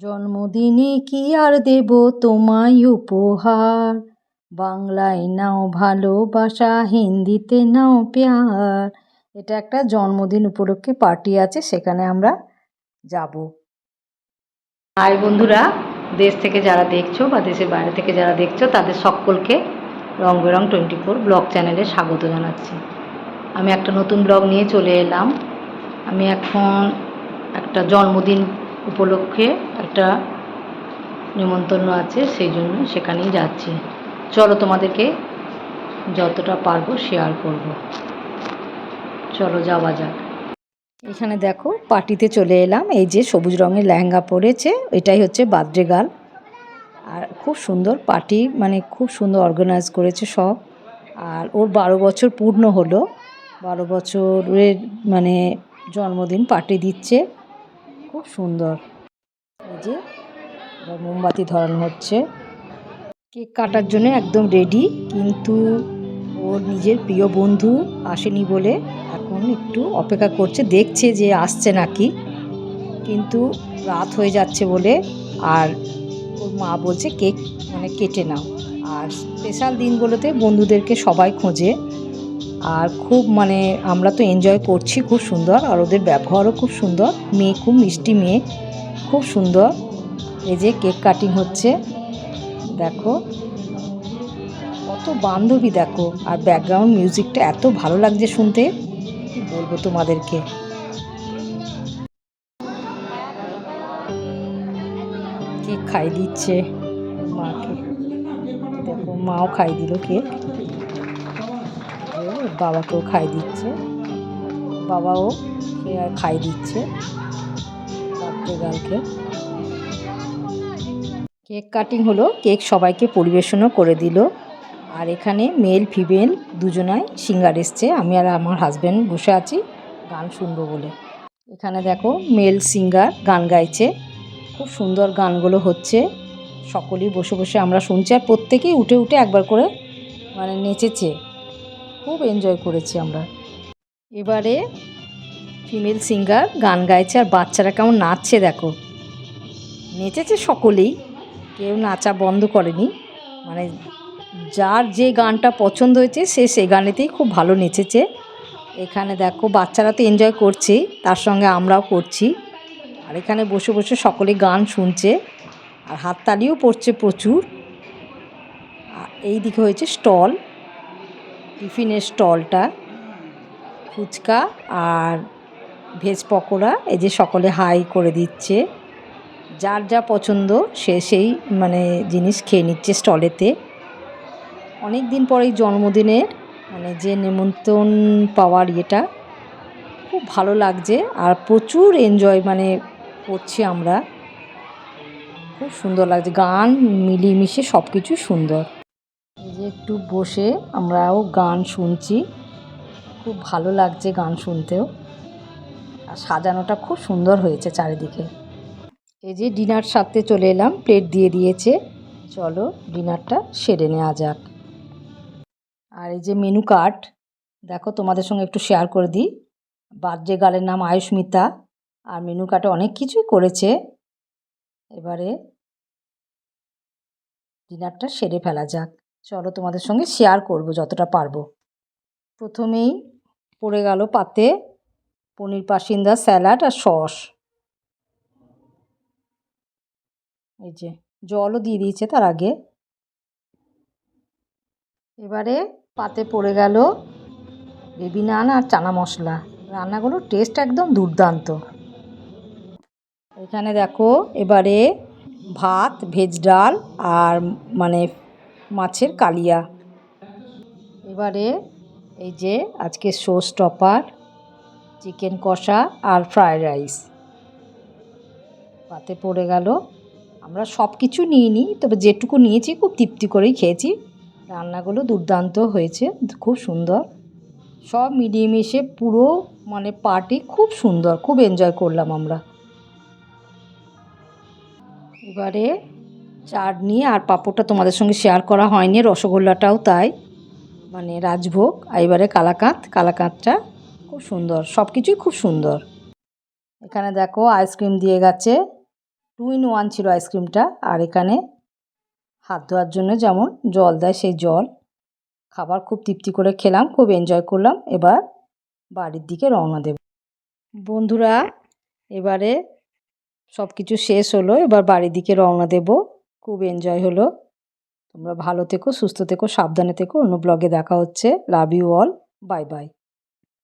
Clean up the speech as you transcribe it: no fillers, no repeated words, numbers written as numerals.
জন্মদিনে কি আর দেব তোমায় উপহার, বাংলায় নাও ভালোবাসা, হিন্দিতে নাও প্যার। এটা একটা জন্মদিন উপলক্ষে পার্টি আছে, সেখানে আমরা যাব। হাই বন্ধুরা, দেশ থেকে যারা দেখছো বা দেশের বাইরে থেকে যারা দেখছো তাদের সকলকে রং বেরং 24 ব্লগ চ্যানেলে স্বাগত জানাচ্ছি। আমি একটা নতুন ব্লগ নিয়ে চলে এলাম। আমি এখন একটা জন্মদিন উপলক্ষে একটা নিমন্ত্রণ আছে, সেই জন্য সেখানেই যাচ্ছি। চলো তোমাদেরকে যতটা পারবো শেয়ার করব। চলো যাওয়া যাক। এখানে দেখো পার্টিতে চলে এলাম। এই যে সবুজ রঙের লেহেঙ্গা পরেছে, এটাই হচ্ছে বার্থডে গার্ল। আর খুব সুন্দর পার্টি, মানে খুব সুন্দর অর্গানাইজ করেছে সব। আর ওর 12 বছর পূর্ণ হলো, 12 বছরের মানে জন্মদিন পার্টি দিচ্ছে, খুব সুন্দর। এই যে মোমবাতি ধরানো হচ্ছে, কেক কাটার জন্য একদম রেডি, কিন্তু ওর নিজের প্রিয় বন্ধু আসেনি বলে এখন একটু অপেক্ষা করছে, দেখছে যে আসছে নাকি, কিন্তু রাত হয়ে যাচ্ছে বলে। আর ওর মা বলছে কেক মানে কেটে নাও। আর স্পেশাল দিনগুলোতে বন্ধুদেরকে সবাই খোঁজে, আর খুব মানে আমরা তো এনজয় করছি, খুব সুন্দর। আর ওদের ব্যবহারও খুব সুন্দর, মেয়ে খুব মিষ্টি মেয়ে, খুব সুন্দর। এই যে কেক কাটিং হচ্ছে, দেখো কত বান্ধবী, দেখো। আর ব্যাকগ্রাউন্ড মিউজিকটা এত ভালো লাগছে শুনতে, কি বলবো তোমাদেরকে। কেক খাই দিচ্ছে মাকে, দেখো মাও খাই দিল কেক, বাবাকেও খাই দিচ্ছে, বাবাও খাই দিচ্ছে বার্থডে গার্লকে। কেক কাটিং হলো, কেক সবাইকে পরিবেশনও করে দিল। আর এখানে মেল ফিমেল দুজনাই সিঙ্গার এসছে, আমি আর আমার হাজব্যান্ড বসে আছি গান শুনবো বলে। এখানে দেখো মেল সিঙ্গার গান গাইছে, খুব সুন্দর গানগুলো হচ্ছে, সকলেই বসে বসে আমরা শুনছি। আর প্রত্যেকেই উঠে উঠে একবার করে মানে নেচেছে, খুব এনজয় করেছি আমরা। এবারে ফিমেল সিঙ্গার গান গাইছে, আর বাচ্চারা কেমন নাচছে দেখো, নেচেছে সকলেই, কেউ নাচা বন্ধ করেনি। মানে যার যে গানটা পছন্দ হয়েছে সে সেই গানেতেই খুব ভালো নেচেছে। এখানে দেখো বাচ্চারা তো এনজয় করছেই, তার সঙ্গে আমরাও করছি। আর এখানে বসে বসে সকলে গান শুনছে, আর হাততালিও পড়ছে প্রচুর। এই দিকে হয়েছে স্টল, টিফিনের স্টলটা, ফুচকা আর ভেজ পকোড়া। এই যে সকলে হাই করে দিচ্ছে, যার যা পছন্দ সে সেই মানে জিনিস খেয়ে নিচ্ছে স্টলেতে। অনেক দিন পরে এই জন্মদিনের মানে যে নিমন্ত্রণ পাওয়ার ইয়েটা খুব ভালো লাগছে, আর প্রচুর এনজয় মানে করছি আমরা, খুব সুন্দর লাগছে, গান মিলিয়ে সব কিছু সুন্দর। এই যে একটু বসে আমরাও গান শুনছি, খুব ভালো লাগছে গান শুনতেও। আর সাজানোটা খুব সুন্দর হয়েছে চারিদিকে। এই যে ডিনার সারতে চলে এলাম, প্লেট দিয়ে দিয়েছে, চলো ডিনারটা সেরে নেওয়া যাক। আর এই যে মেনু কার্ড, দেখো তোমাদের সঙ্গে একটু শেয়ার করে দিই। বার্থডে গার্লের নাম আয়ুষ্মিতা, আর মেনু কার্ডে অনেক কিছুই করেছে। এবারে ডিনারটা সেরে ফেলা যাক, চলো তোমাদের সঙ্গে শেয়ার করব যতটা পারবো। প্রথমেই পড়ে গেল পাতে পনির পাসিন্দা স্যালাড আর সস। এই যে জলও দিয়ে দিয়েছে তার আগে। এবারে পাতে পড়ে গেল বেবি নান আর চানা মশলা। রান্নাগুলোর টেস্ট একদম দুর্দান্ত। এখানে দেখো এবারে ভাত, ভেজ ডাল আর মানে মাছের কালিয়া। এবারে এই যে আজকে শো স্টপার চিকেন কষা আর ফ্রায়েড রাইস পাতে পড়ে গেল। আমরা সব কিছু নিইনি, তবে যেটুকু নিয়েছি খুব তৃপ্তি করেই খেয়েছি। রান্নাগুলো দুর্দান্ত হয়েছে, খুব সুন্দর, সব মিলিয়ে মিশে পুরো মানে পার্টি খুব সুন্দর, খুব এনজয় করলাম আমরা। এবারে চাটনি আর পাঁপড়টা তোমাদের সঙ্গে শেয়ার করা হয়নি, রসগোল্লাটাও তাই, মানে রাজভোগ। আর এবারে কালাকাঁদটা খুব সুন্দর, সব কিছুই খুব সুন্দর। এখানে দেখো আইসক্রিম দিয়ে গেছে, 2 in 1 ছিল আইসক্রিমটা। আর এখানে হাত ধোয়ার জন্য যেমন জল দেয় সেই জল। খাবার খুব তৃপ্তি করে খেলাম, খুব এনজয় করলাম। এবার বাড়ির দিকে রওনা দেব। বন্ধুরা, এবারে সব কিছু শেষ হলো, এবার বাড়ির দিকে রওনা দেব। খুব এনজয় হলো। তোমরা ভালো থেকো, সুস্থ থেকো, সাবধানে থেকো। অন্য ব্লগে দেখা হচ্ছে। Love you all. Bye by.